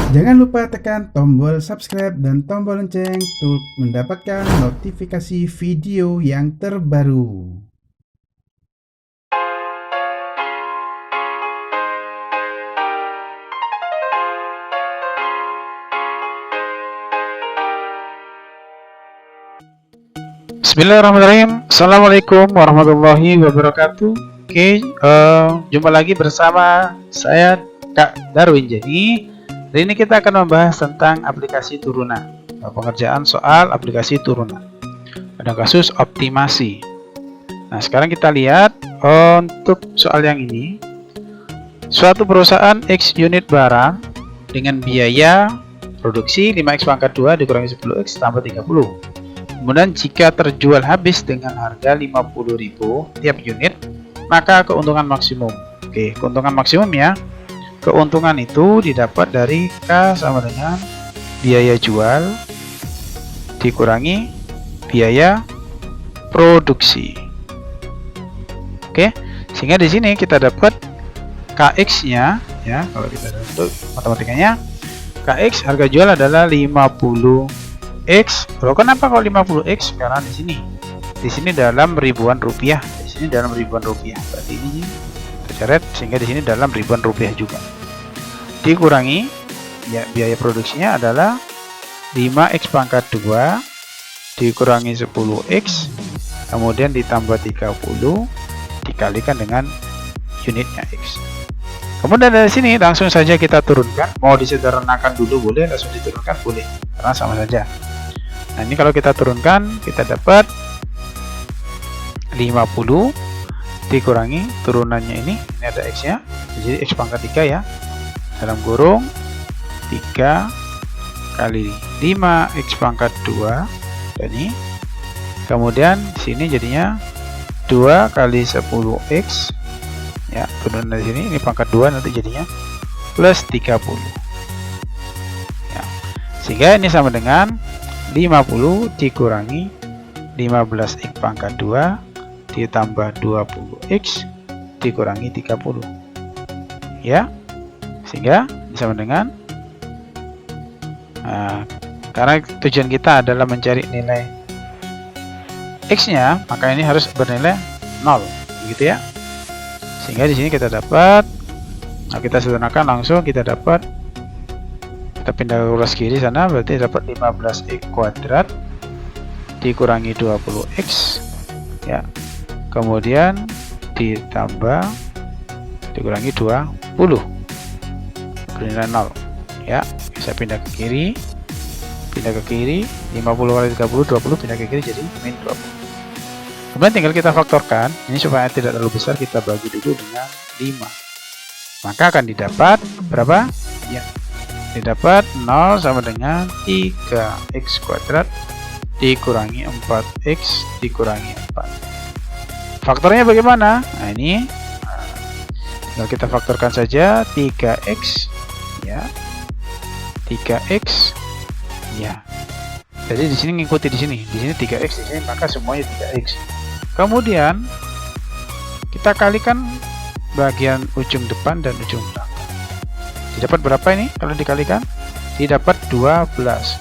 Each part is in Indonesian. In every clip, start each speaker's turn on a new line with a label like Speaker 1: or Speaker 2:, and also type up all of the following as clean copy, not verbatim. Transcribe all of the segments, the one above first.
Speaker 1: Jangan lupa tekan tombol subscribe dan tombol lonceng untuk mendapatkan notifikasi video yang terbaru.
Speaker 2: Bismillahirrahmanirrahim. Assalamualaikum warahmatullahi wabarakatuh. Oke, jumpa lagi bersama saya Kak Darwin. Jadi hari ini kita akan membahas tentang aplikasi turunan, pengerjaan soal aplikasi turunan pada kasus optimasi. Nah, sekarang kita lihat untuk soal yang ini. Suatu perusahaan X unit barang dengan biaya produksi 5x pangkat 2 dikurangi 10x tambah 30. Kemudian jika terjual habis dengan harga 50.000 tiap unit, maka keuntungan maksimum. Oke, keuntungan maksimum ya. Keuntungan itu didapat dari K sama dengan biaya jual dikurangi biaya produksi. Oke, sehingga di sini kita dapat KX-nya ya, kalau kita dapat matematikanya, KX harga jual adalah 50X. Loh, kenapa kalau 50X? Karena di sini dalam ribuan rupiah. Di sini dalam ribuan rupiah. Berarti ini tercoret sehingga di sini dalam ribuan rupiah juga. Dikurangi ya, biaya produksinya adalah 5x pangkat 2 dikurangi 10x kemudian ditambah 30 dikalikan dengan unitnya X. Kemudian dari sini langsung saja kita turunkan. Mau disederhanakan dulu boleh, langsung diturunkan boleh, karena sama saja. Nah, ini kalau kita turunkan, kita dapat 50 dikurangi turunannya ini ada X nya, jadi X pangkat 3 ya, dalam kurung 3 kali 5x pangkat 2 dan ini, kemudian sini jadinya 2 kali 10x ya, turunan dari sini, ini pangkat 2 nanti jadinya plus 30 ya, sehingga ini sama dengan 50 dikurangi 15x pangkat 2 ditambah 20x dikurangi 30 ya, sehingga sama dengan karena tujuan kita adalah mencari nilai X nya, maka ini harus bernilai 0 begitu ya, sehingga di sini kita dapat, nah kita sederhanakan langsung, kita dapat, kita pindah ke ulas kiri sana, berarti dapat 15x kuadrat dikurangi 20x ya, kemudian ditambah dikurangi 20 bernilai 0 ya. Saya pindah ke kiri, 50 kali 30 20 pindah ke kiri jadi min 20. Kemudian tinggal kita faktorkan ini supaya tidak terlalu besar, kita bagi dulu dengan 5, maka akan didapat berapa ya, didapat 0 sama dengan 3x kuadrat dikurangi 4x dikurangi 4. Faktornya bagaimana? Nah, ini tinggal kita faktorkan saja, 3x ya, 3x ya. Jadi di sini ngikuti di sini 3x, di sini maka semuanya 3x. Kemudian kita kalikan bagian ujung depan dan ujung belakang. Didapat berapa ini kalau dikalikan? Didapat 12.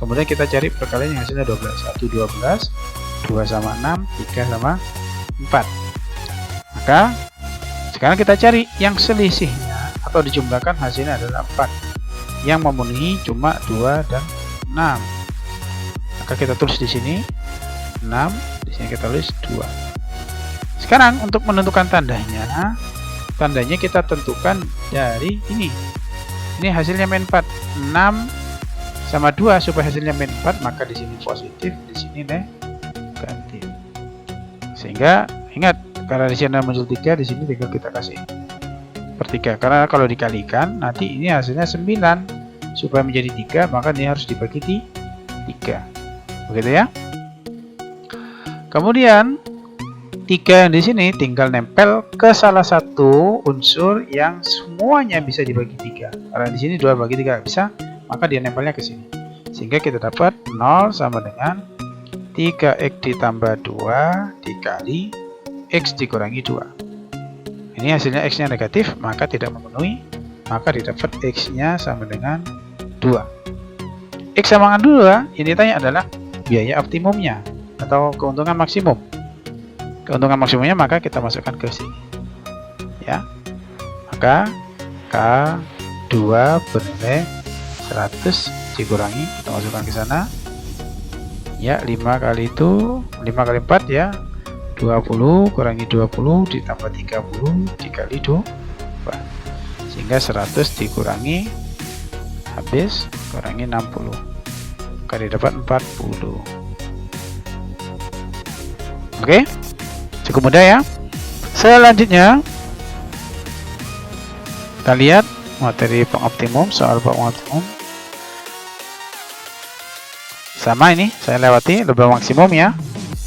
Speaker 2: Kemudian kita cari perkalian yang hasilnya 12. 1 12, 2 sama 6, 3 sama 4. Maka sekarang kita cari yang selisihnya atau dijumlahkan hasilnya adalah 4. Yang memenuhi cuma 2 dan 6. Maka kita tulis di sini 6, di sini kita tulis 2. Sekarang untuk menentukan tandanya kita tentukan dari ini. Ini hasilnya min 4. 6 sama 2 supaya hasilnya min 4, maka di sini positif, di sini negatif. Sehingga ingat, karena di sini muncul 3, di sini tinggal kita kasih per 3. Karena kalau dikalikan nanti ini hasilnya 9. Supaya menjadi 3, maka ini harus dibagi 3. Begitu ya. Kemudian 3 yang di sini tinggal nempel ke salah satu unsur yang semuanya bisa dibagi 3. Karena di sini 2 bagi 3 bisa, maka dia nempelnya ke sini. Sehingga kita dapat 0 sama dengan 3x ditambah 2 dikali x dikurangi 2. Ini hasilnya x nya negatif, maka tidak memenuhi, maka didapat x nya sama dengan 2. X sama dengan 2 yang ditanya adalah biaya optimumnya atau keuntungan maksimum. Keuntungan maksimumnya maka kita masukkan ke sini. Ya. Maka K2 bernilai 100 dikurangi, kita masukkan ke sana. Ya, 5 kali itu 5 kali 4 ya 20 kurangi 20 ditambah 30 dikali 2 sehingga 100 dikurangi habis kurangi 60 kali dapat 40. Oke, cukup mudah ya. Selanjutnya kita lihat materi pengoptimum, soal pengoptimum. Sama ini saya lewati laba maksimum ya.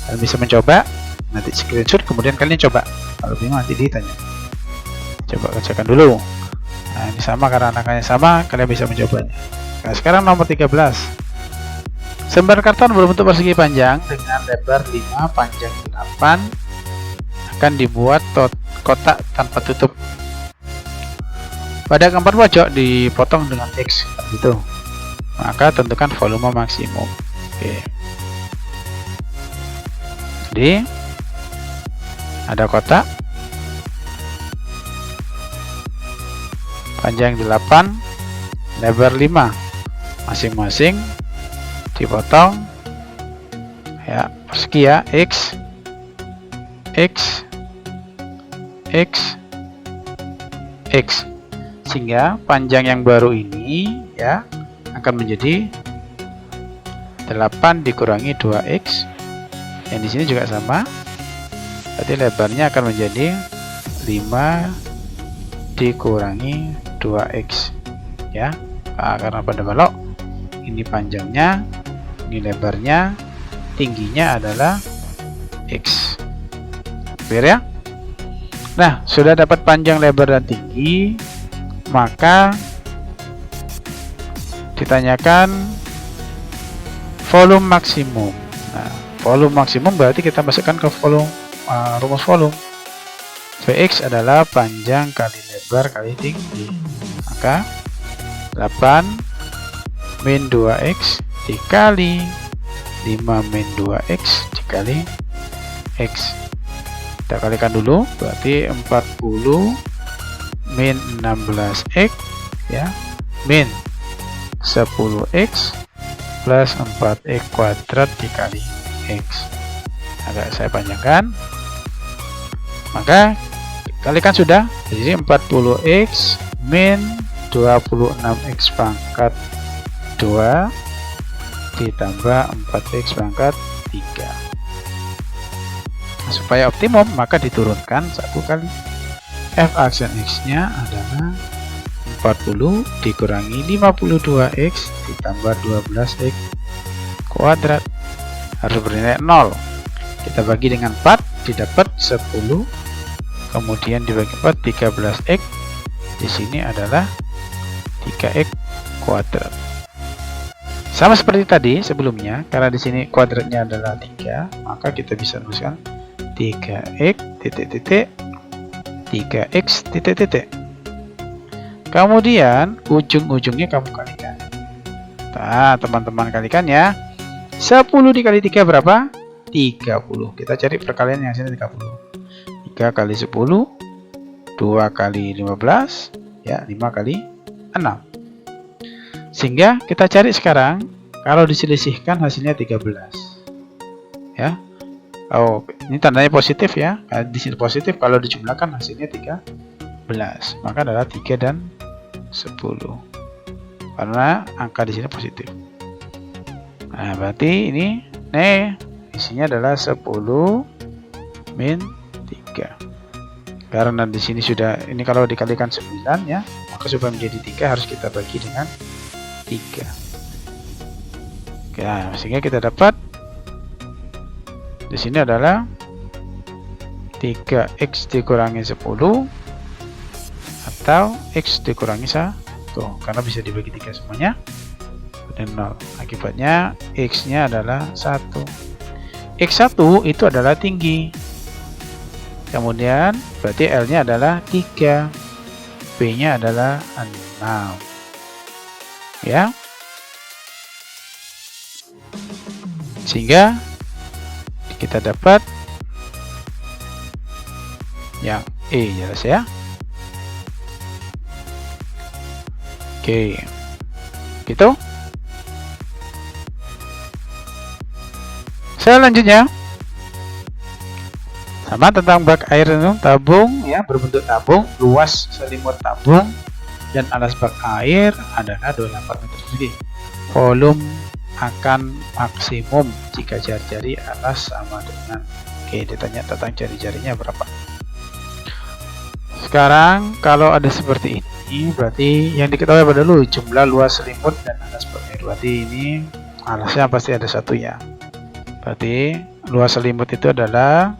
Speaker 2: Kalian bisa mencoba, nanti screenshot kemudian kalian coba. Kalau bingung nanti ditanya. Coba kerjakan dulu. Nah, ini sama karena angkanya sama, kalian bisa mencobanya. Nah, sekarang nomor 13. Selembar karton berbentuk persegi panjang dengan lebar 5, panjang 8 akan dibuat kotak tanpa tutup. Pada keempat pojok dipotong dengan X gitu. Maka tentukan volume maksimum. Oke. Jadi ada kotak panjang 8, lebar 5, masing-masing dipotong ya persegi ya, X X X X, sehingga panjang yang baru ini ya akan menjadi 8 dikurangi 2x. Yang di sini juga sama. Berarti lebarnya akan menjadi 5 dikurangi 2x. Ya. Nah, karena pada balok ini panjangnya, ini lebarnya, tingginya adalah x. Clear ya? Nah, sudah dapat panjang, lebar dan tinggi, maka ditanyakan volume maksimum. Nah, volume maksimum berarti kita masukkan ke volume rumus volume. Vx adalah panjang kali lebar kali tinggi. Maka 8 min 2x dikali 5 min 2x dikali x. Kita kalikan dulu, berarti 40 min 16x ya min 10x plus 4x kuadrat dikali x. Agak saya panjangkan. Maka kalikan sudah. Jadi 40x min 26x pangkat 2 ditambah 4x pangkat 3. Supaya optimum maka diturunkan 1 kali. F aksen x nya adalah 40 dikurangi 52x ditambah 12x kuadrat, harus bernilai 0. Kita bagi dengan 4 didapat 10, kemudian dibagi 4 13x, di sini adalah 3x kuadrat. Sama seperti tadi sebelumnya, karena di sini kuadratnya adalah 3, maka kita bisa tuliskan 3x titik-titik 3x titik-titik. Kemudian ujung-ujungnya kamu kalikan. Nah, teman-teman kalikan ya. 10 dikali 3 berapa? 30. Kita cari perkalian yang sini 30. 3 kali 10, 2 kali 15, ya 5 kali 6. Sehingga kita cari sekarang, kalau diselisihkan hasilnya 13. Ya. Oh, ini tandanya positif ya. Di sini positif, kalau dijumlahkan hasilnya 13. Maka adalah 3 dan 10. Karena angka di sini positif. Nah, berarti ini isinya adalah 10 min 3. Karena di sini sudah, ini kalau dikalikan 9 ya, maka supaya menjadi 3 harus kita bagi dengan 3. Nah, sehingga kita dapat di sini adalah 3x dikurangi 10 atau x dikurangi 1, karena bisa dibagi 3 semuanya dan 0. Akibatnya x nya adalah 1. X1 itu adalah tinggi, kemudian berarti L nya adalah 3, P nya adalah 6 ya. sehingga kita dapat yang E, jelas ya. Oke, gitu. Selanjutnya sama tentang bak air minum tabung ya, berbentuk tabung, luas selimut tabung dan alas bak air adalah 28 meter persegi. Volume akan maksimum jika jari-jari alas sama dengan, oke, ditanya tentang jari-jarinya berapa. Sekarang kalau ada seperti ini, berarti yang diketahui pada dulu jumlah luas selimut dan alas bak air. Berarti ini alasnya pasti ada satu ya. Berarti luas selimut itu adalah,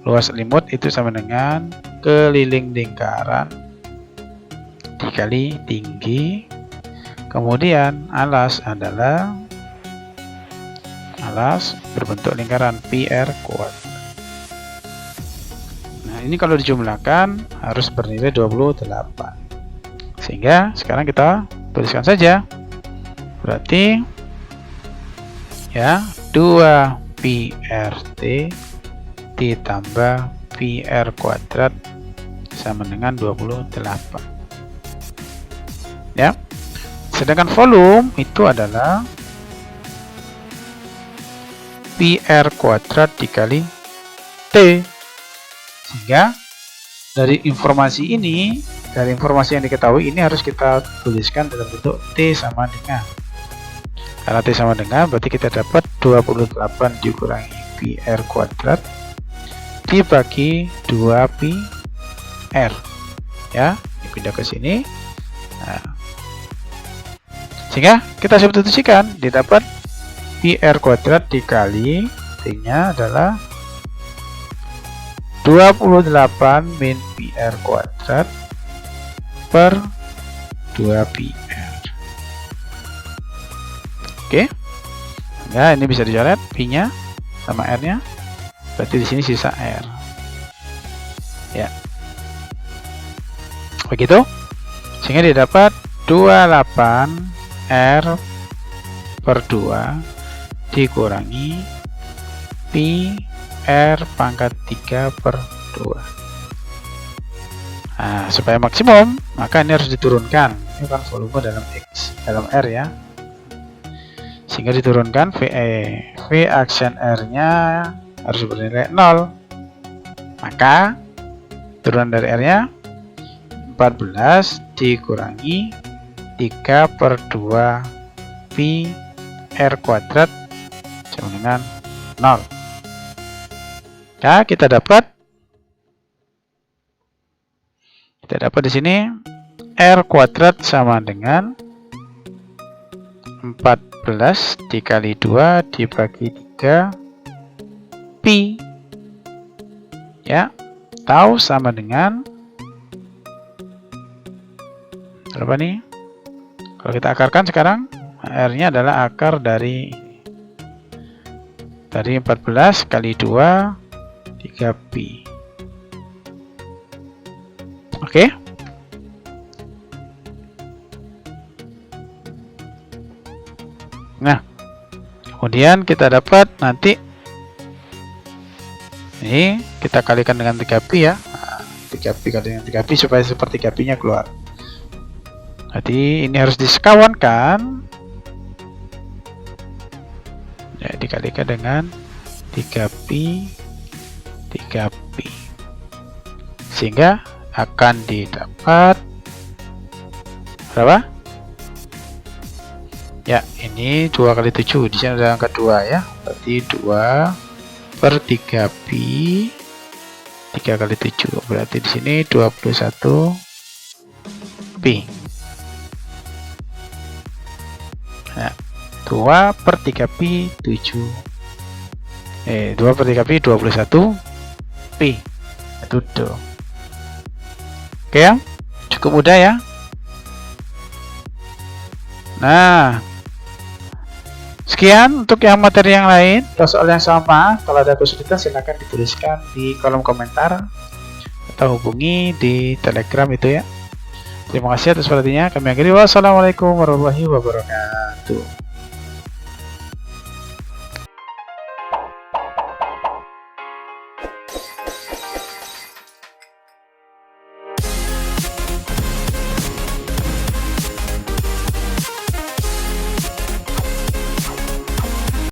Speaker 2: luas selimut itu sama dengan keliling lingkaran dikali tinggi, kemudian alas adalah alas berbentuk lingkaran PR kuadrat. Nah, ini kalau dijumlahkan harus bernilai 28. Sehingga sekarang kita tuliskan saja. Berarti ya 2 PRT ditambah PR kuadrat sama dengan 28 ya. Sedangkan volume itu adalah PR kuadrat dikali T. Sehingga dari informasi ini, dari informasi yang diketahui ini harus kita tuliskan dalam bentuk T sama dengan, karena T sama dengan berarti kita dapat 28 dikurangi PR kuadrat dibagi 2 PR ya, dipindah ke sini. Nah, sehingga kita substitusikan, didapat PR kuadrat dikali T nya adalah 28 min PR kuadrat per 2 PR. Oke. Nah, ini bisa dicoret P nya sama R nya. Berarti di sini sisa R. Ya. Begitu. Sehingga didapat 28 R per 2 dikurangi P R pangkat 3 per 2. Nah, supaya maksimum, maka ini harus diturunkan. Ini kan volume dalam X, dalam R ya. Sehingga diturunkan VE. V aksen R-nya harus bernilai 0. Maka turunan dari R-nya 14 dikurangi 3 per 2 Pi R kuadrat sama dengan 0. Ya, kita dapat di sini R kuadrat sama dengan 14 dikali 2 dibagi 3 Pi ya, tahu sama dengan berapa nih? Kalau kita akarkan sekarang, R nya adalah akar dari 14 kali 2 3 Pi. Oke. Nah, kemudian kita dapat nanti ini kita kalikan dengan 3 Pi ya. Nah, 3 Pi kali dengan 3 Pi supaya seperti 3 Pi nya keluar. Jadi ini harus disekawankan ya, dikalikan dengan 3 Pi 3 Pi, sehingga akan didapat berapa? Ya, ini 2 kali 7, di sini ada angka 2 ya, berarti 2 per 3 Pi 3 kali 7, berarti di sini 21 Pi. Nah, 2 per 3 Pi 7. 2 per 3 Pi 21 Pi. Itu tuh. Oke ya, cukup mudah ya. Nah, sekian untuk yang materi yang lain. Atau soal yang sama, kalau ada kesulitan silahkan dituliskan di kolom komentar atau hubungi di Telegram itu ya. Terima kasih atas perhatiannya. Kami akhiri. Wassalamualaikum warahmatullahi wabarakatuh.